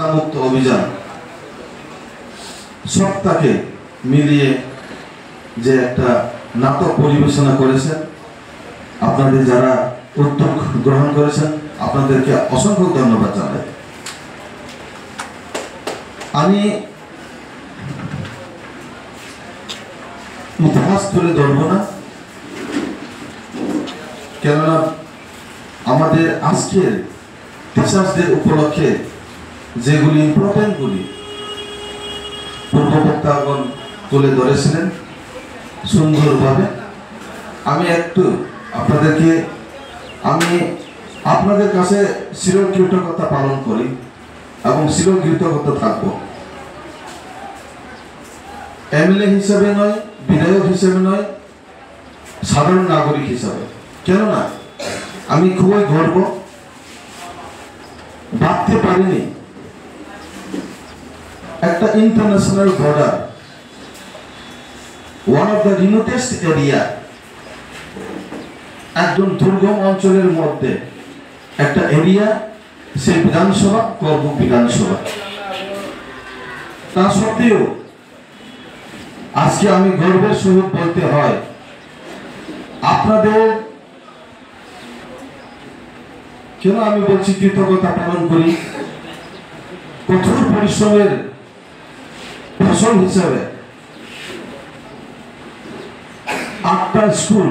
নেশামুক্ত অভিযান সবটাকে মিলিয়ে যে একটা নাটক পরিবেশনা করেছেন, আপনাদের যারা উদ্যোগ গ্রহণ করেছেন আপনাদেরকে অসংখ্য ধন্যবাদ জানাই। আমি ইতিহাস তুলে ধরব না, কেননা আমাদের আজকের টিচার্সদের উপলক্ষে যেগুলি ইম্পর্টেন্টগুলি পূর্ববক্তাগণ তুলে ধরেছিলেন সুন্দরভাবে, আমি একটু আপনাদের কাছে চিরকৃতজ্ঞতা পালন করি এবং চিরকৃতজ্ঞতা থাকব। এমএলএ হিসেবে নয়, বিধায়ক হিসেবে নয়, সাধারণ নাগরিক হিসাবে। কেননা আমি খুবই গর্ব, ভাবতে পারিনি একটা international border, one of the remotest area, একদম দুর্গম অঞ্চলের মধ্যে একটা এরিয়া, সেই বিধানসভা করবুক বিধানসভা। তা সত্ত্বেও আজকে আমি গর্বের সহিত বলতে হয়, আপনাদের কেন আমি বলছি কৃতজ্ঞতা পালন করি, কঠোর পরিশ্রমের ফসল হিসাবে 8টা স্কুল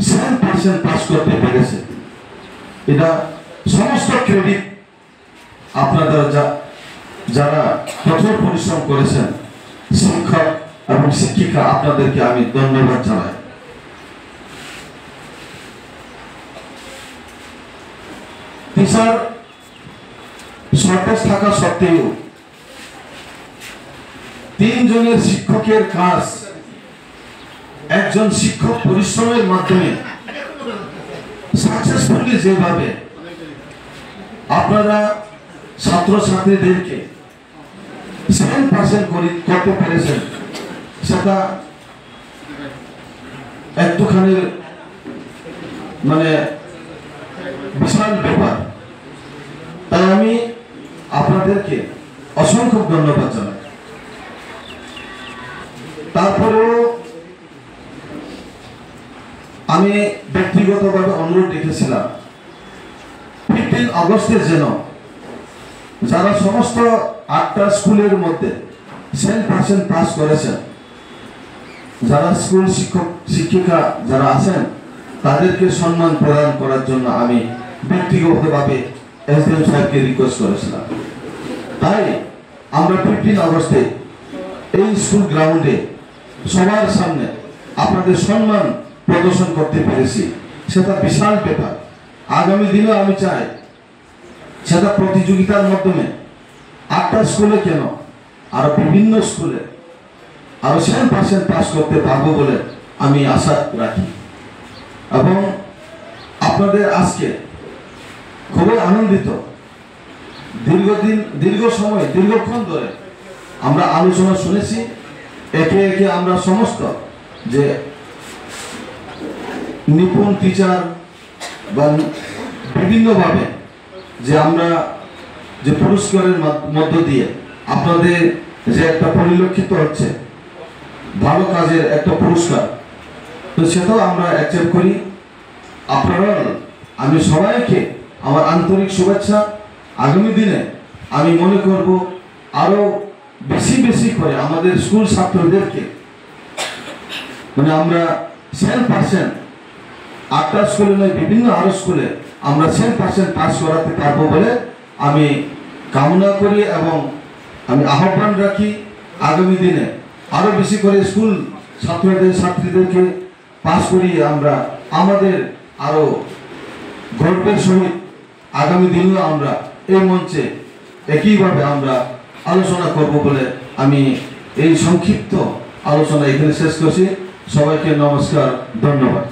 7% পাস করতে পেরেছে। এটা সমস্ত ক্রেডিট আপনারা যারা কঠোর পরিশ্রম করেছেন, শিক্ষক এবং শিক্ষিকা, আপনাদেরকে আমি ধন্যবাদ জানাই। টিচার শর্টেজ থাকা সত্ত্বেও 3 জনের শিক্ষকের কাজ একজন শিক্ষক পরিশ্রমের মাধ্যমে সাকসেসফুলি যেভাবে আপনারা ছাত্রছাত্রীদেরকে 7% করতে পেরেছেন, সেটা একটুখানি বিশাল ব্যাপার। তাই আমি আপনাদেরকে অসংখ্য ধন্যবাদ জানাই। তারপরেও আমি ব্যক্তিগতভাবে অনুরোধ রেখেছিলাম 15 আগস্টে যেন যারা সমস্ত 8টা স্কুলের মধ্যে 7% পাস করেছেন, যারা স্কুল শিক্ষক শিক্ষিকা যারা আছেন, তাদেরকে সম্মান প্রদান করার জন্য আমি ব্যক্তিগতভাবে এসডিএম সাহেবকে রিকোয়েস্ট করেছিলাম। তাই আমরা 15 আগস্টে এই স্কুল গ্রাউন্ডে সবার সামনে আপনাদের সম্মান প্রদর্শন করতে পেরেছি, সেটা বিশাল ব্যাপার। আগামী দিনে আমি চাই সেটা প্রতিযোগিতার মাধ্যমে 8টা স্কুলে কেন আরো বিভিন্ন স্কুলে আরো 7% পাস করতে পারবো বলে আমি আশা রাখি। এবং আপনাদের আজকে খুবই আনন্দিত, দীর্ঘক্ষণ ধরে আমরা আলোচনা শুনেছি, একে একে আমরা সমস্ত যে নিপুণ টিচার বা বিভিন্নভাবে যে আমরা যে পুরস্কারের মধ্য দিয়ে আপনাদের যে একটা পরিলক্ষিত হচ্ছে ভালো কাজের একটা পুরস্কার, তো সেটাও আমরা অ্যাকসেপ্ট করি। আপনারা, আমি সবাইকে আমার আন্তরিক শুভেচ্ছা। আগামী দিনে আমি মনে করব আরো বেশি বেশি করে আমাদের স্কুল ছাত্রদেরকে আমরা 7% 8টা স্কুলে নয়, বিভিন্ন আরো স্কুলে আমরা 7% পাস করাতে পারবো বলে আমি কামনা করি এবং আমি আহ্বান রাখি। আগামী দিনে আরো বেশি করে স্কুল ছাত্রীদেরকে পাস করিয়ে আমরা আমাদের আরো গর্বের সহিত আগামী দিনেও আমরা এই মঞ্চে একইভাবে আমরা আলোচনা করব বলে আমি এই সংক্ষিপ্ত আলোচনা এখানে শেষ করছি। সবাইকে নমস্কার, ধন্যবাদ।